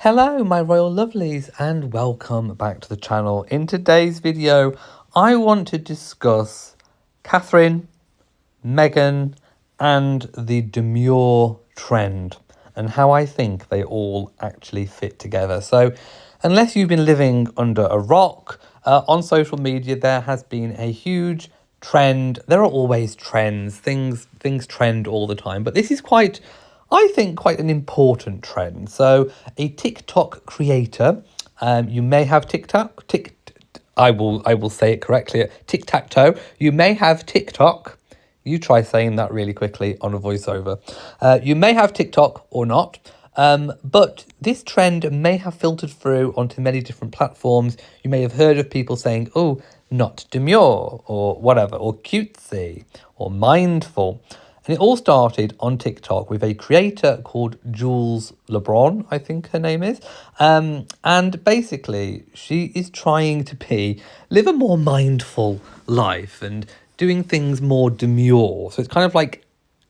Hello my royal lovelies and welcome back to the channel. In today's video I want to discuss Catherine, Meghan and the demure trend and how I think they all actually fit together. So unless you've been living under a rock, on social media there has been a huge trend. There are always trends, things trend all the time, but this is I think quite an important trend. So a TikTok creator, you may have I will say it correctly, tic-tac-toe. You may have TikTok. You try saying that really quickly on a voiceover. You may have TikTok or not, but this trend may have filtered through onto many different platforms. You may have heard of people saying, oh, not demure or whatever, or cutesy or mindful. And it all started on TikTok with a creator called Jules LeBron, I think her name is. And basically, she is trying to live a more mindful life and doing things more demure. So it's kind of like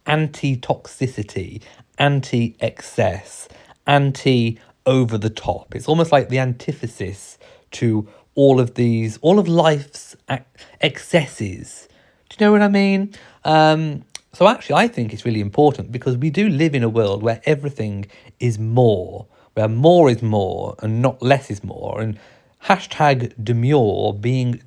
anti-toxicity, anti-excess, anti-over the top. It's almost like the antithesis to all of life's excesses. Do you know what I mean? So actually, I think it's really important because we do live in a world where everything is more, where more is more and not less is more. And hashtag demure, being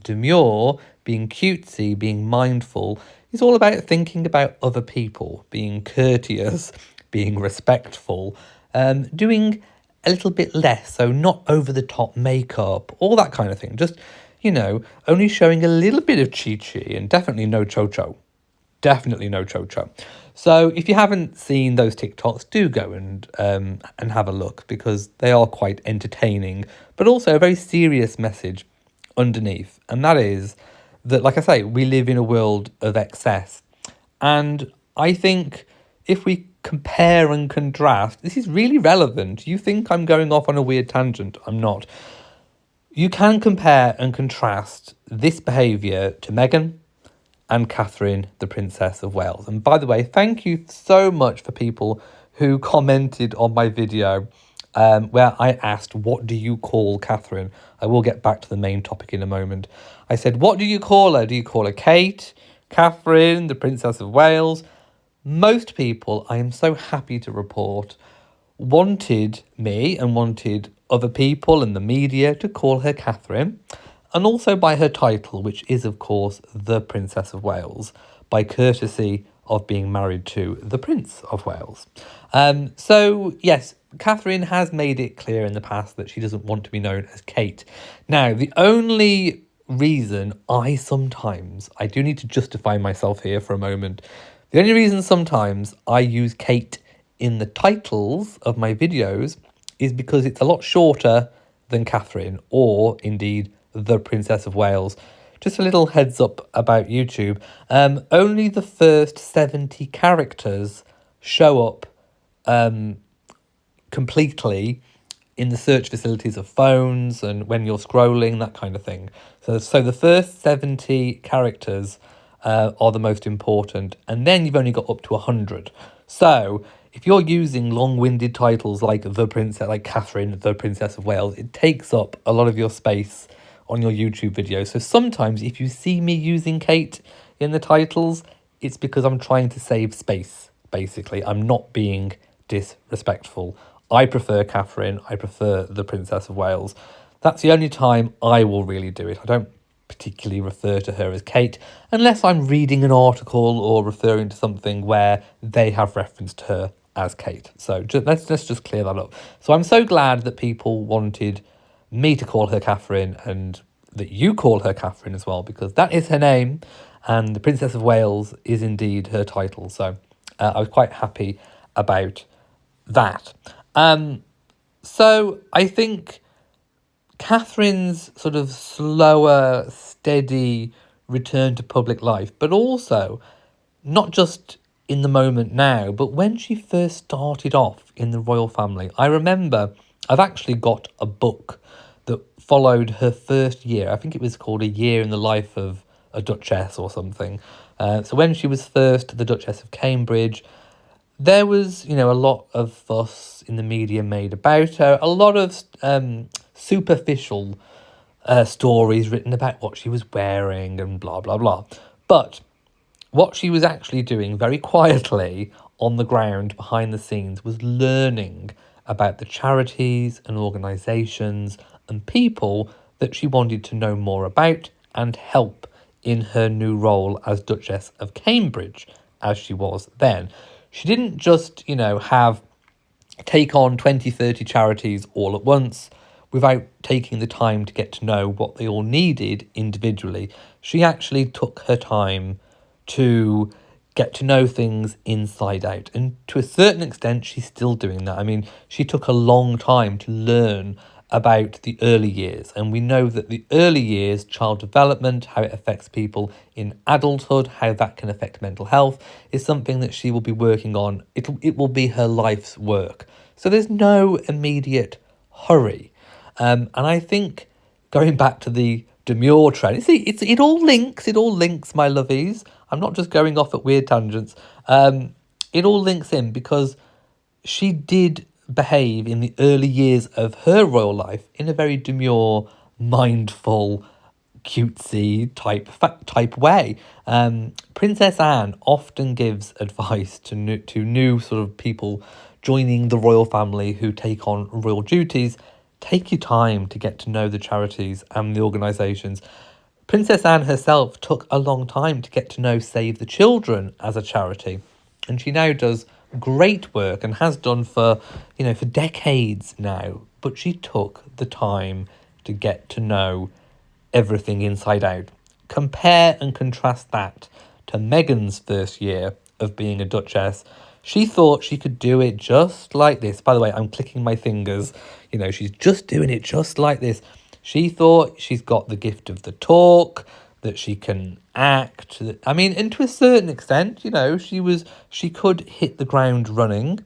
cutesy, being mindful, is all about thinking about other people, being courteous, being respectful, doing a little bit less, so not over the top makeup, all that kind of thing. Just, only showing a little bit of chi-chi and definitely no cho-cho. Definitely no cho-cho. So if you haven't seen those TikToks, do go and have a look because they are quite entertaining, but also a very serious message underneath. And that is that, like I say, we live in a world of excess. And I think if we compare and contrast, this is really relevant. You think I'm going off on a weird tangent. I'm not. You can compare and contrast this behaviour to Meghan and Catherine, the Princess of Wales. And by the way, thank you so much for people who commented on my video where I asked, what do you call Catherine? I will get back to the main topic in a moment. I said, what do you call her? Do you call her Kate, Catherine, the Princess of Wales? Most people, I am so happy to report, wanted me and wanted other people and the media to call her Catherine, and also by her title, which is, of course, the Princess of Wales, by courtesy of being married to the Prince of Wales. So, yes, Catherine has made it clear in the past that she doesn't want to be known as Kate. Now, the only reason I do need to justify myself here for a moment. The only reason sometimes I use Kate in the titles of my videos is because it's a lot shorter than Catherine, or indeed the Princess of Wales. Just a little heads up about YouTube. Only the first 70 characters show up completely in the search facilities of phones and when you're scrolling, that kind of thing. So the first 70 characters are the most important, and then you've only got up to 100. So if you're using long-winded titles like Catherine, the Princess of Wales, it takes up a lot of your space on your YouTube videos. So sometimes if you see me using Kate in the titles, it's because I'm trying to save space, basically. I'm not being disrespectful. I prefer Catherine. I prefer the Princess of Wales. That's the only time I will really do it. I don't particularly refer to her as Kate unless I'm reading an article or referring to something where they have referenced her as Kate. So let's just clear that up. So I'm so glad that people wanted me to call her Catherine and that you call her Catherine as well, because that is her name and the Princess of Wales is indeed her title. So I was quite happy about that. So I think Catherine's sort of slower, steady return to public life, but also not just in the moment now, but when she first started off in the royal family. I remember I've actually got a book that followed her first year. I think it was called A Year in the Life of a Duchess or something. So when she was first the Duchess of Cambridge, There was, a lot of fuss in the media made about her, a lot of superficial stories written about what she was wearing and blah, blah, blah. But what she was actually doing very quietly on the ground behind the scenes was learning about the charities and organisations and people that she wanted to know more about and help in her new role as Duchess of Cambridge, as she was then. She didn't just, take on 20, 30 charities all at once without taking the time to get to know what they all needed individually. She actually took her time to get to know things inside out. And to a certain extent, she's still doing that. I mean, she took a long time to learn about the early years. And we know that the early years, child development, how it affects people in adulthood, how that can affect mental health, is something that she will be working on. It will be her life's work. So there's no immediate hurry. And I think going back to the demure trend, it all links, my lovies. I'm not just going off at weird tangents. It all links in because she did behave in the early years of her royal life in a very demure, mindful, cutesy type way. Princess Anne often gives advice to new sort of people joining the royal family who take on royal duties. Take your time to get to know the charities and the organisations. Princess Anne herself took a long time to get to know Save the Children as a charity, and she now does great work and has done for decades now. But she took the time to get to know everything inside out. Compare and contrast that to Meghan's first year of being a Duchess. She thought she could do it just like this. By the way, I'm clicking my fingers. She's just doing it just like this. She thought she's got the gift of the talk, that she can act. I mean, and to a certain extent, she could hit the ground running.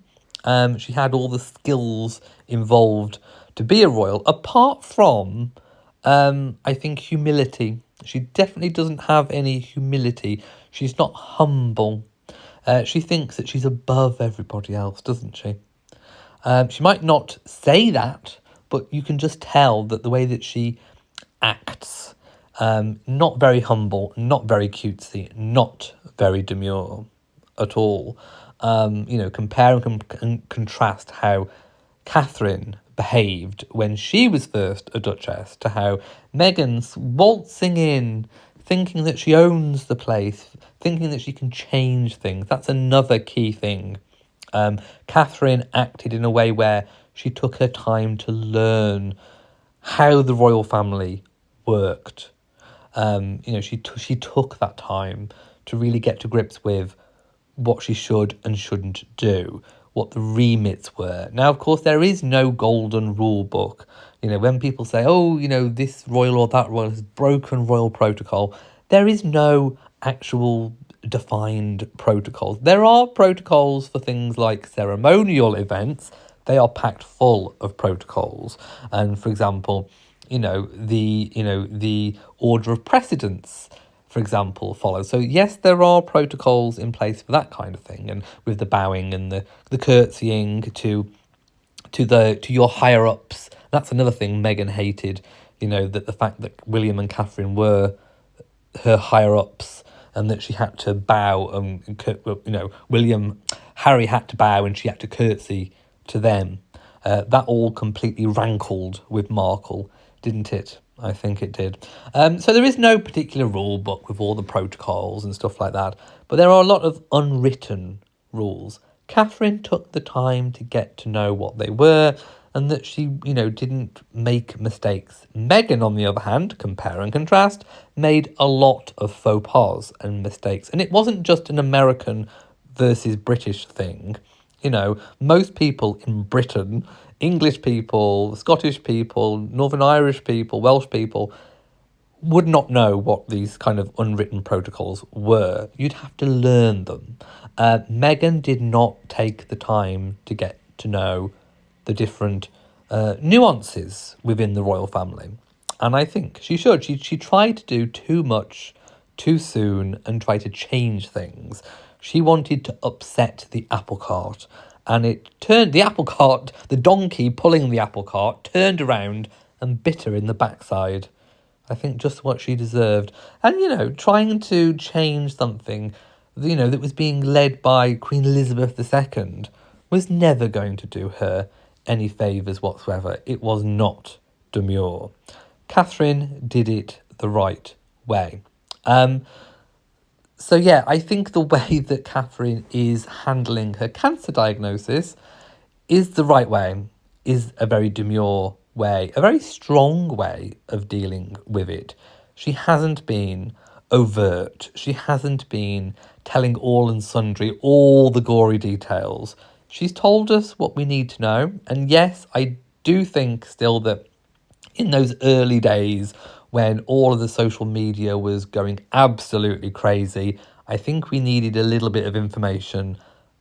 She had all the skills involved to be a royal, apart from, I think, humility. She definitely doesn't have any humility. She's not humble. She thinks that she's above everybody else, doesn't she? She might not say that, but you can just tell that the way that she acts, not very humble, not very cutesy, not very demure at all. Compare and contrast how Catherine behaved when she was first a Duchess to how Meghan's waltzing in, thinking that she owns the place, thinking that she can change things. That's another key thing. Catherine acted in a way where she took her time to learn how the royal family worked. She took that time to really get to grips with what she should and shouldn't do, what the remits were. Now, of course, there is no golden rule book. When people say, this royal or that royal has broken royal protocol, there is no actual defined protocols. There are protocols for things like ceremonial events. They are packed full of protocols. And for example, the order of precedence, for example, follows. So yes, there are protocols in place for that kind of thing, and with the bowing and the curtsying to your higher ups. That's another thing Meghan hated. That the fact that William and Catherine were her higher ups, and that she had to bow. Harry had to bow, and she had to curtsy to them. That all completely rankled with Markle, didn't it? I think it did. So there is no particular rule book with all the protocols and stuff like that, but there are a lot of unwritten rules. Catherine took the time to get to know what they were, and that she, didn't make mistakes. Meghan, on the other hand, compare and contrast, made a lot of faux pas and mistakes. And it wasn't just an American versus British thing. Most people in Britain, English people, Scottish people, Northern Irish people, Welsh people, would not know what these kind of unwritten protocols were. You'd have to learn them. Meghan did not take the time to get to know the different nuances within the royal family. And I think she should. She tried to do too much too soon and try to change things. She wanted to upset the apple cart, and it turned the apple cart, the donkey pulling the apple cart, turned around and bit her in the backside. I think just what she deserved. And, trying to change something, that was being led by Queen Elizabeth II was never going to do her any favours whatsoever. It was not demure. Catherine did it the right way. So yeah, I think the way that Catherine is handling her cancer diagnosis is the right way, is a very demure way, a very strong way of dealing with it. She hasn't been overt. She hasn't been telling all and sundry all the gory details. She's told us what we need to know. And yes, I do think still that in those early days when all of the social media was going absolutely crazy, I think we needed a little bit of information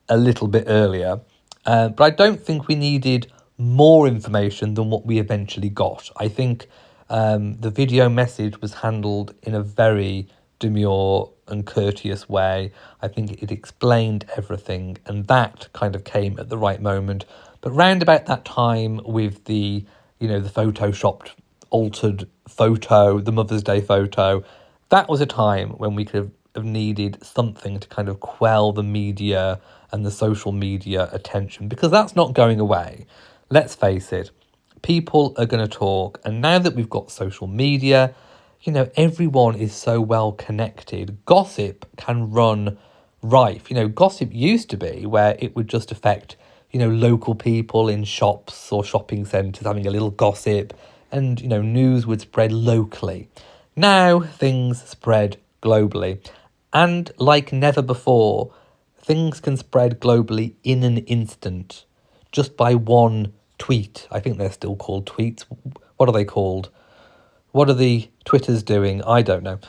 a little bit earlier. But I don't think we needed more information than what we eventually got. I think the video message was handled in a very demure and courteous way. I think it explained everything, and that kind of came at the right moment. But round about that time with the photoshopped, altered photo, the Mother's Day photo, that was a time when we could have needed something to kind of quell the media and the social media attention, because that's not going away. Let's face it, people are going to talk. And now that we've got social media, everyone is so well connected. Gossip can run rife. Gossip used to be where it would just affect local people in shops or shopping centres having a little gossip, and, news would spread locally. Now things spread globally. And like never before, things can spread globally in an instant, just by one tweet. I think they're still called tweets. What are they called? What are the Twitters doing? I don't know.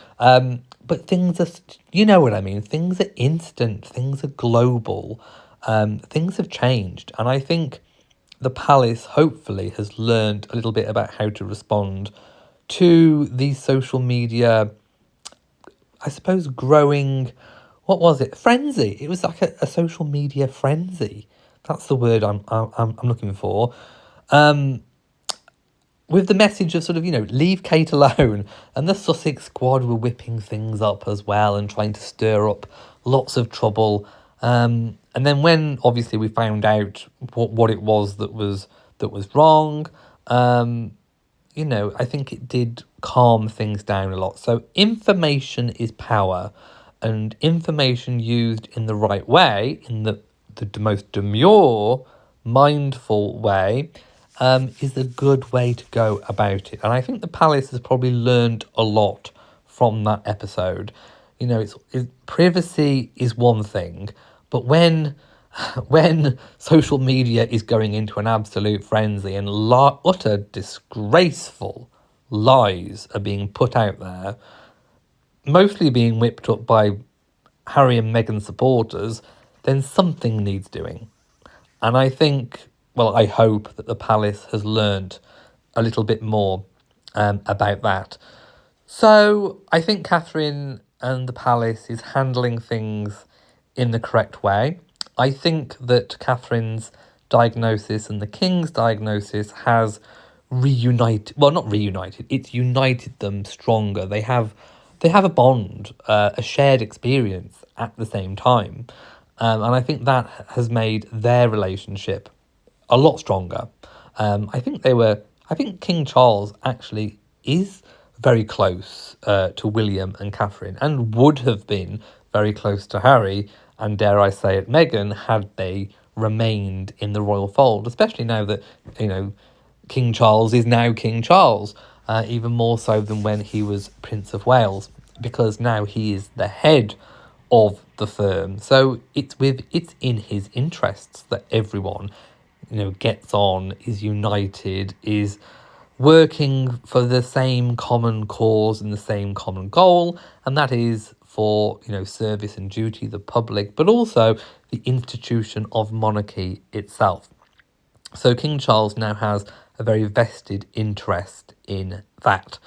But things are, you know what I mean? Things are instant. Things are global. Things have changed. And I think the palace hopefully has learned a little bit about how to respond to these social media, I suppose, growing, what was it? Frenzy. It was like a social media frenzy. That's the word I'm looking for. With the message of sort of, leave Kate alone. And the Sussex squad were whipping things up as well and trying to stir up lots of trouble. And then when obviously we found out what it was that was wrong, I think it did calm things down a lot. So information is power, and information used in the right way, in the most demure, mindful way, is a good way to go about it. And I think the palace has probably learned a lot from that episode. Privacy is one thing, but when social media is going into an absolute frenzy and utter disgraceful lies are being put out there, mostly being whipped up by Harry and Meghan supporters, then something needs doing. And I think, I hope that the palace has learnt a little bit more about that. So I think Catherine and the palace is handling things in the correct way. I think that Catherine's diagnosis and the King's diagnosis has not reunited, it's united them stronger. They have a bond, a shared experience at the same time. And I think that has made their relationship a lot stronger. I think King Charles actually is very close to William and Catherine, and would have been very close to Harry, and dare I say it, Meghan, had they remained in the royal fold, especially now that, King Charles is now King Charles, even more so than when he was Prince of Wales, because now he is the head of the firm. So it's in his interests that everyone, gets on, is united, is working for the same common cause and the same common goal, and that is for, service and duty, the public, but also the institution of monarchy itself. So King Charles now has a very vested interest in that.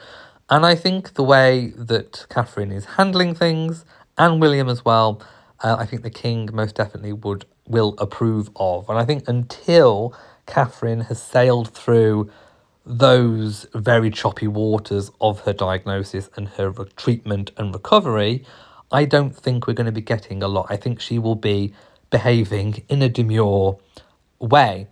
And I think the way that Catherine is handling things, and William as well, I think the king most definitely will approve of. And I think until Catherine has sailed through those very choppy waters of her diagnosis and her treatment and recovery, I don't think we're going to be getting a lot. I think she will be behaving in a demure way.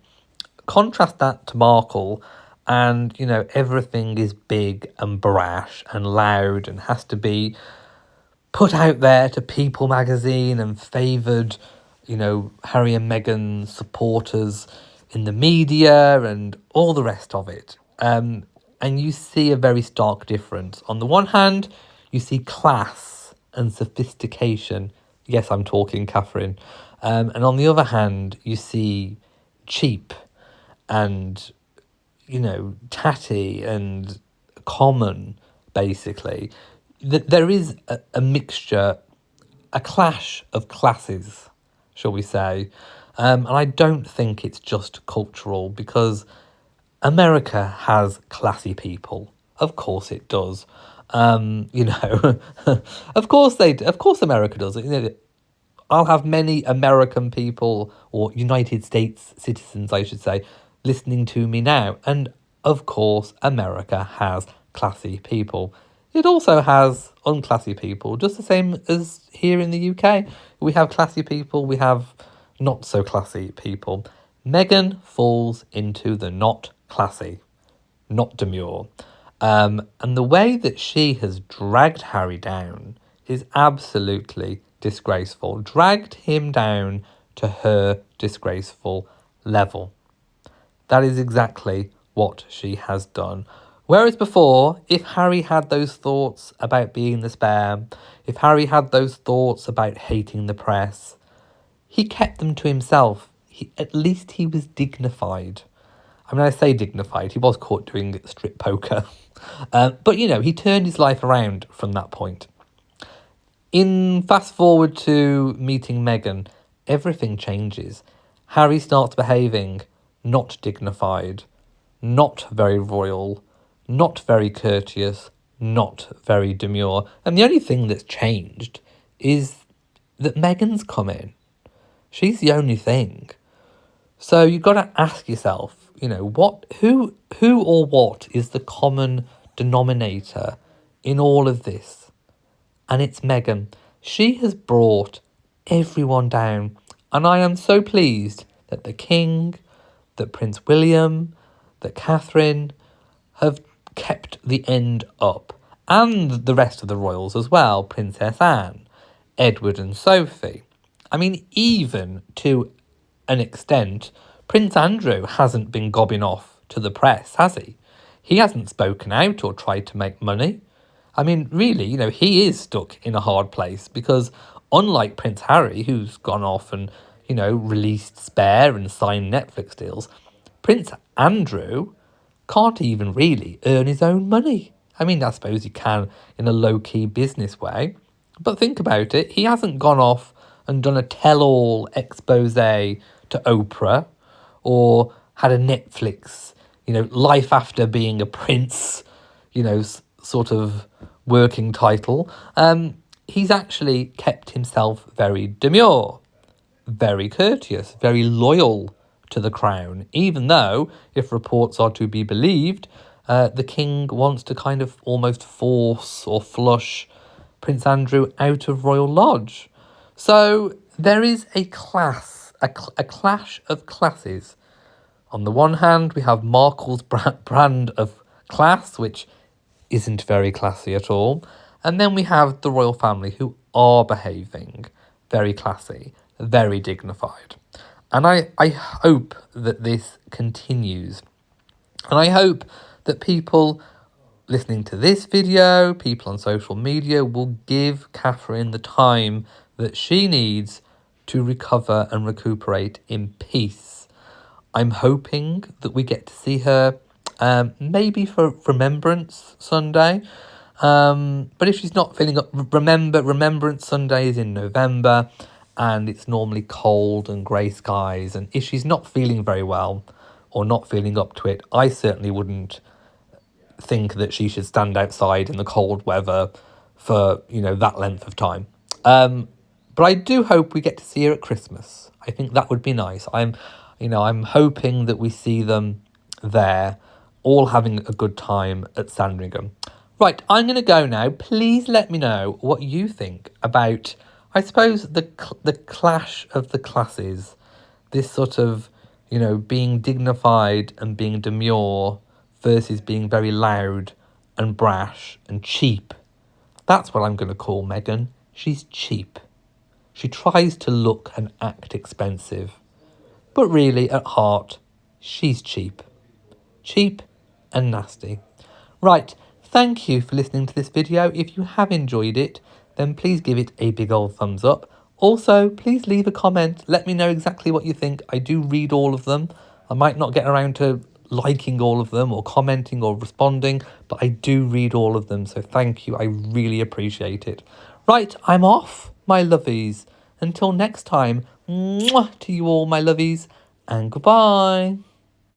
Contrast that to Markle, and everything is big and brash and loud and has to be put out there to People magazine and favoured, Harry and Meghan supporters in the media and all the rest of it. And you see a very stark difference. On the one hand, you see class and sophistication. Yes, I'm talking Catherine. And on the other hand, you see cheap and, tatty and common, basically. There is a mixture, a clash of classes, shall we say. And I don't think it's just cultural, because America has classy people. Of course it does. Of course America does. I'll have many American people, or United States citizens, I should say, listening to me now. And of course, America has classy people. It also has unclassy people, just the same as here in the UK. We have classy people, we have not so classy people. Meghan falls into the not classy, not demure. And the way that she has dragged Harry down is absolutely disgraceful. Dragged him down to her disgraceful level. That is exactly what she has done. Whereas before, if Harry had those thoughts about being the spare, if Harry had those thoughts about hating the press, he kept them to himself. At least he was dignified. I mean, I say dignified, he was caught doing strip poker. But, he turned his life around from that point. In fast forward to meeting Meghan, everything changes. Harry starts behaving not dignified, not very royal, not very courteous, not very demure. And the only thing that's changed is that Meghan's come in. She's the only thing. So you've got to ask yourself, who or what is the common denominator in all of this? And it's Meghan. She has brought everyone down. And I am so pleased that the King, that Prince William, that Catherine have kept the end up. And the rest of the royals as well, Princess Anne, Edward and Sophie. I mean, even to an extent, Prince Andrew hasn't been gobbing off to the press, has he? He hasn't spoken out or tried to make money. I mean, really, he is stuck in a hard place, because unlike Prince Harry, who's gone off and, released Spare and signed Netflix deals, Prince Andrew can't even really earn his own money. I mean, I suppose he can in a low-key business way. But think about it, he hasn't gone off and done a tell-all expose to Oprah, or had a Netflix, life after being a prince, sort of working title. He's actually kept himself very demure, very courteous, very loyal to the crown, even though, if reports are to be believed, the king wants to kind of almost force or flush Prince Andrew out of Royal Lodge. So there is a clash of classes. On the one hand, we have Markle's brand of class, which isn't very classy at all. And then we have the royal family, who are behaving very classy, very dignified. And I hope that this continues. And I hope that people listening to this video, people on social media, will give Catherine the time that she needs to recover and recuperate in peace. I'm hoping that we get to see her maybe for Remembrance Sunday. But if she's not feeling up, Remembrance Sunday is in November, and it's normally cold and grey skies. And if she's not feeling very well or not feeling up to it, I certainly wouldn't think that she should stand outside in the cold weather for, that length of time. But I do hope we get to see her at Christmas. I think that would be nice. I'm hoping that we see them there, all having a good time at Sandringham. Right, I'm going to go now. Please let me know what you think about, I suppose, the clash of the classes. This sort of, being dignified and being demure versus being very loud and brash and cheap. That's what I'm going to call Meghan. She's cheap. She tries to look and act expensive. But really, at heart, she's cheap. Cheap and nasty. Right, thank you for listening to this video. If you have enjoyed it, then please give it a big old thumbs up. Also, please leave a comment. Let me know exactly what you think. I do read all of them. I might not get around to liking all of them or commenting or responding, but I do read all of them. So thank you. I really appreciate it. Right, I'm off, my lovies. Until next time, mwah to you all, my lovies, and goodbye.